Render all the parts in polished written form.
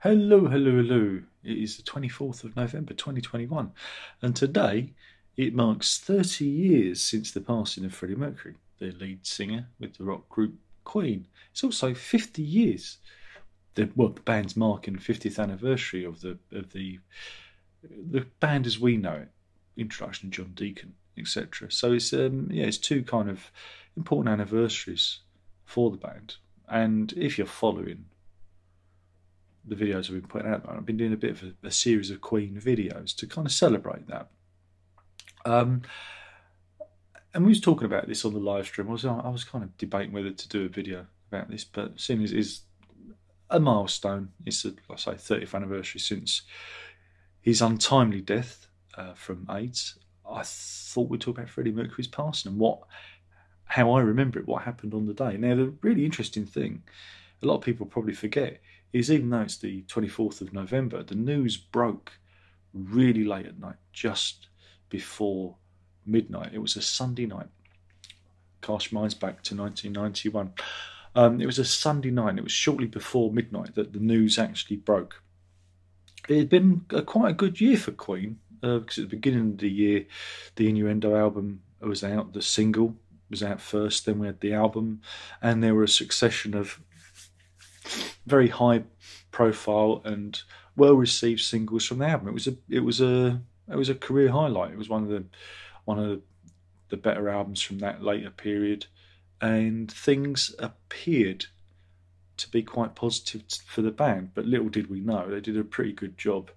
Hello, hello, hello. It is the 24th of November 2021, and today it marks 30 years since the passing of Freddie Mercury, the lead singer with the rock group Queen. It's also 50 years, the band's marking the 50th anniversary of the band as we know it, introduction of John Deacon, etc. So it's two kind of important anniversaries for the band, and if you're following the videos I've been putting out, I've been doing a bit of a series of Queen videos to kind of celebrate that. And we was talking about this on the live stream. I was kind of debating whether to do a video about this, but seeing as it is a milestone, it's like I say 30th anniversary since his untimely death from AIDS. I thought we'd talk about Freddie Mercury's passing and how I remember it, what happened on the day. Now, the really interesting thing, a lot of people probably forget, is even though it's the 24th of November, the news broke really late at night, just before midnight. It was a Sunday night. Cast your minds back to 1991. It was a Sunday night. It was shortly before midnight that the news actually broke. It had been quite a good year for Queen, because at the beginning of the year, the Innuendo album was out, the single was out first, then we had the album, and there were a succession of very high profile and well received singles from the album. It was a career highlight. It was one of the better albums from that later period, and things appeared to be quite positive for the band. But little did we know, they did a pretty good job,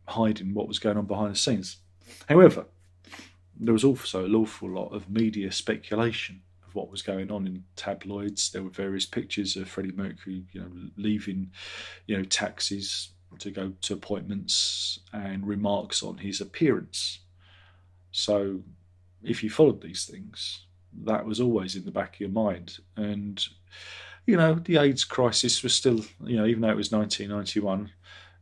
hiding what was going on behind the scenes. However, there was also an awful lot of media speculation of what was going on in tabloids. There were various pictures of Freddie Mercury, leaving, taxis to go to appointments, and remarks on his appearance. So, if you followed these things, that was always in the back of your mind. And, the AIDS crisis was still, even though it was 1991,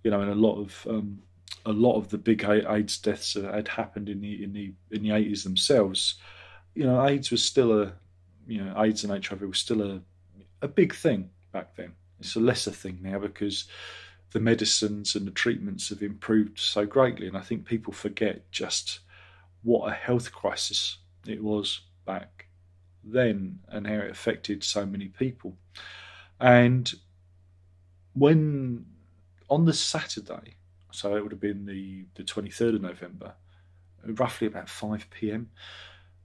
and a lot of the big AIDS deaths had happened in the 80s themselves. AIDS was still AIDS and HIV was still a big thing back then. It's a lesser thing now because the medicines and the treatments have improved so greatly, and I think people forget just what a health crisis it was back then and how it affected so many people. And when on the Saturday, so it would have been the 23rd of November, roughly about 5 p.m,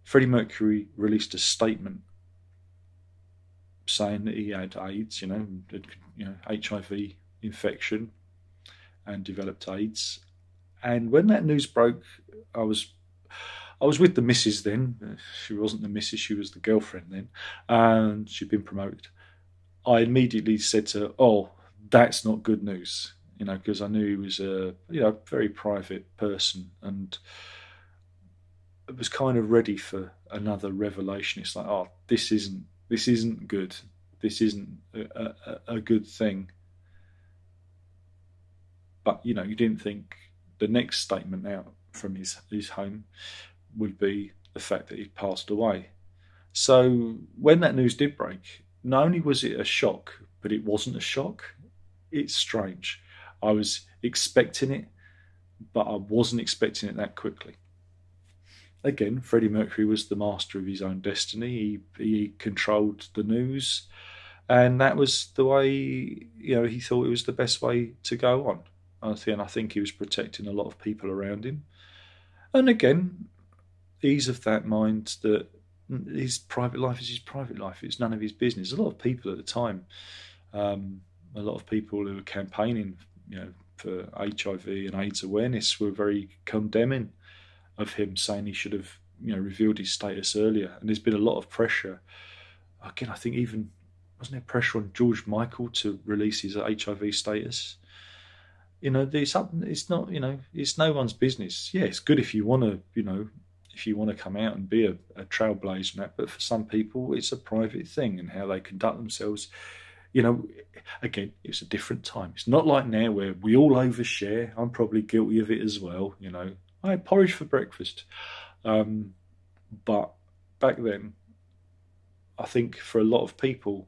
Freddie Mercury released a statement saying that he had AIDS, HIV infection, and developed AIDS. And when that news broke, I was with the missus then. She wasn't the missus, she was the girlfriend then, and she'd been promoted. I immediately said to her, "Oh, that's not good news," because I knew he was a very private person, and I was kind of ready for another revelation. It's like, oh, this isn't good. This isn't a good thing. But you didn't think the next statement out from his home would be the fact that he'd passed away. So when that news did break, not only was it a shock, but it wasn't a shock. It's strange. I was expecting it, but I wasn't expecting it that quickly. Again, Freddie Mercury was the master of his own destiny. He controlled the news, and that was the way he thought it was the best way to go on. I think he was protecting a lot of people around him. And again, he's of that mind that his private life is his private life. It's none of his business. A lot of people at the time, a lot of people who were campaigning, for HIV and AIDS awareness, were very condemning of him, saying he should have, revealed his status earlier. And there's been a lot of pressure. Again, I think even wasn't there pressure on George Michael to release his HIV status? It's not. It's no one's business. Yeah, it's good if you want to, if you want to come out and be a trailblazer and that, but for some people, it's a private thing, and how they conduct themselves. Again, it's a different time. It's not like now where we all overshare. I'm probably guilty of it as well. I had porridge for breakfast. But back then, I think for a lot of people,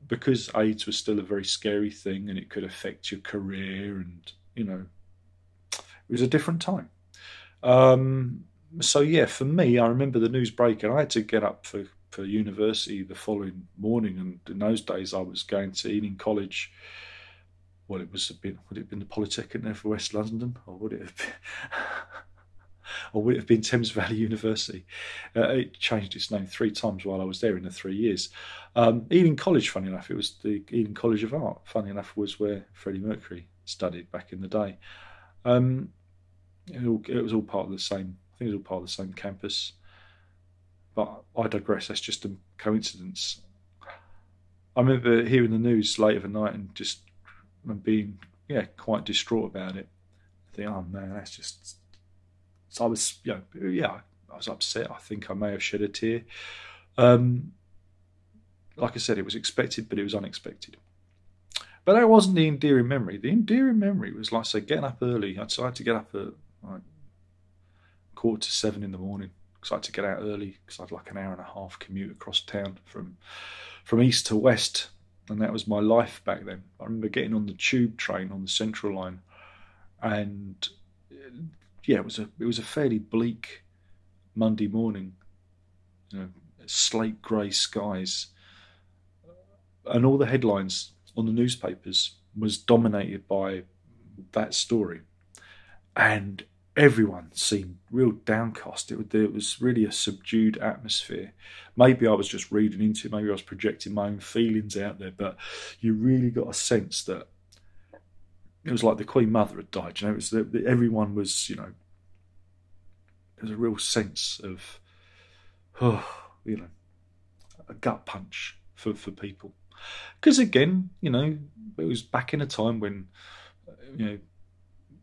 because AIDS was still a very scary thing and it could affect your career, and it was a different time. So yeah, for me, I remember the news breaking. I had to get up for university the following morning, and in those days I was going to Ealing College. Well, would it have been the Polytechnic there for West London, or would it have been, or would it have been Thames Valley University? It changed its name 3 times while I was there in the 3 years. Ealing College, funny enough, it was the Ealing College of Art. Funny enough, was where Freddie Mercury studied back in the day. It was all part of the same. I think it was all part of the same campus. But I digress. That's just a coincidence. I remember hearing the news late of the night and just being quite distraught about it. I think, oh man, that's just. So I was, I was upset. I think I may have shed a tear. Like I said, it was expected, but it was unexpected. But that wasn't the endearing memory. The endearing memory was, like I say, getting up early. So I had to get up at like 6:45 in the morning because I had to get out early because I had like an hour and a half commute across town from east to west, and that was my life back then. I remember getting on the tube train on the Central Line, and it was a fairly bleak Monday morning, slate grey skies, and all the headlines on the newspapers was dominated by that story, and everyone seemed real downcast. It was really a subdued atmosphere. Maybe I was just reading into it, maybe I was projecting my own feelings out there, but you really got a sense that it was like the Queen Mother had died. It was that everyone was, there was a real sense of, a gut punch for people. Because again, it was back in a time when,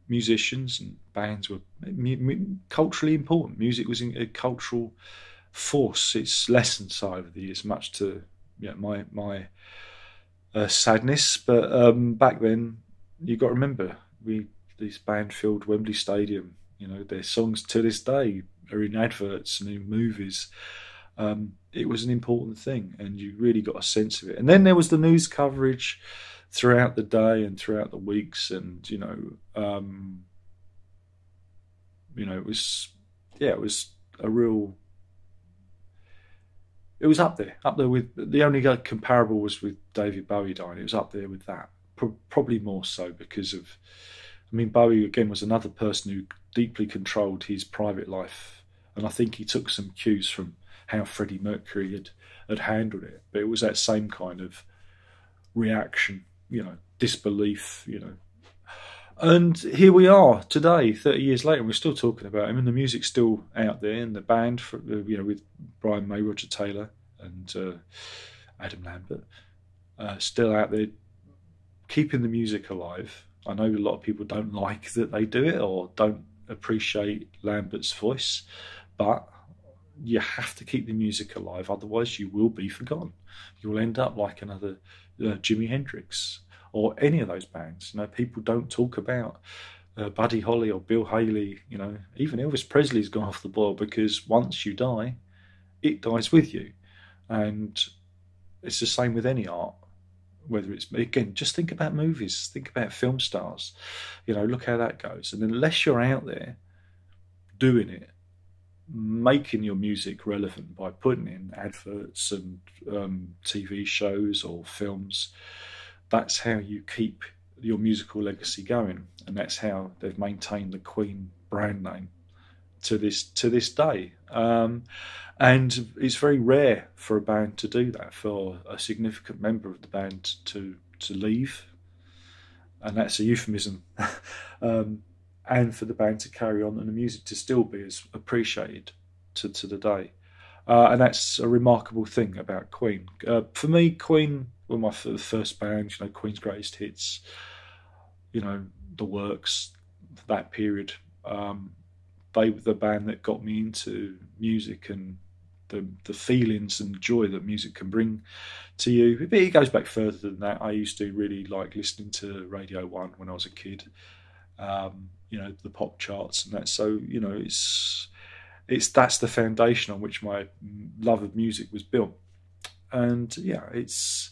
musicians and bands were culturally important. Music was a cultural force. It's lessened so over the years, much to my sadness. But back then, you got to remember, this band filled Wembley Stadium. Their songs to this day are in adverts and in movies. It was an important thing, and you really got a sense of it. And then there was the news coverage throughout the day and throughout the weeks, and it was a real. It was up there with the only comparable was with David Bowie dying. It was up there with that, probably more so because of. Bowie again was another person who deeply controlled his private life, and I think he took some cues from how Freddie Mercury had handled it. But it was that same kind of reaction, disbelief, And here we are today, 30 years later, and we're still talking about him, and the music's still out there, and the band, with Brian May, Roger Taylor, and Adam Lambert, still out there keeping the music alive. I know a lot of people don't like that they do it or don't appreciate Lambert's voice, but you have to keep the music alive, otherwise you will be forgotten. You will end up like another Jimi Hendrix or any of those bands. People don't talk about Buddy Holly or Bill Haley. Even Elvis Presley's gone off the boil, because once you die, it dies with you. And it's the same with any art. Whether it's, again, just think about movies, think about film stars, look how that goes. And unless you're out there doing it, making your music relevant by putting in adverts and TV shows or films, that's how you keep your musical legacy going. And that's how they've maintained the Queen brand name to this day. And it's very rare for a band to do that, for a significant member of the band to leave, and that's a euphemism, and for the band to carry on and the music to still be as appreciated to the day. And that's a remarkable thing about Queen. For me, Queen were my first band, Queen's Greatest Hits, The Works, that period. They were the band that got me into music and the feelings and joy that music can bring to you. It goes back further than that. I used to really like listening to Radio 1 when I was a kid, the pop charts and that. So, that's the foundation on which my love of music was built. And, it's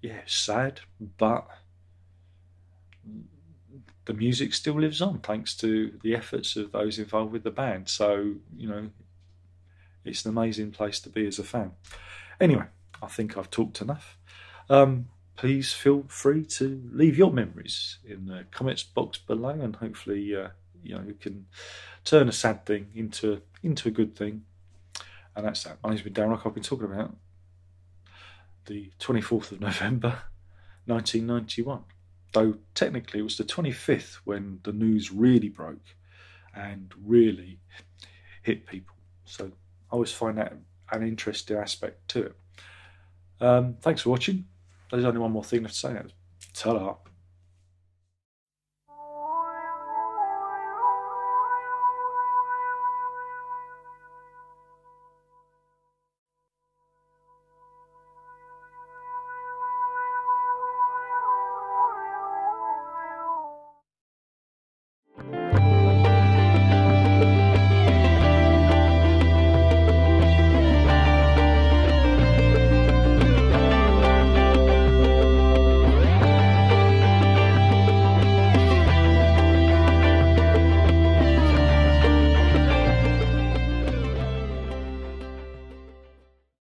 yeah, sad, but the music still lives on thanks to the efforts of those involved with the band. So, it's an amazing place to be as a fan. Anyway, I think I've talked enough. Please feel free to leave your memories in the comments box below, and hopefully, you can turn a sad thing into a good thing. And that's that. My name's been Darren Rock. I've been talking about the 24th of November, 1991. Though technically it was the 25th when the news really broke and really hit people. So I always find that an interesting aspect to it. Thanks for watching. There's only one more thing left to say. Ta-da.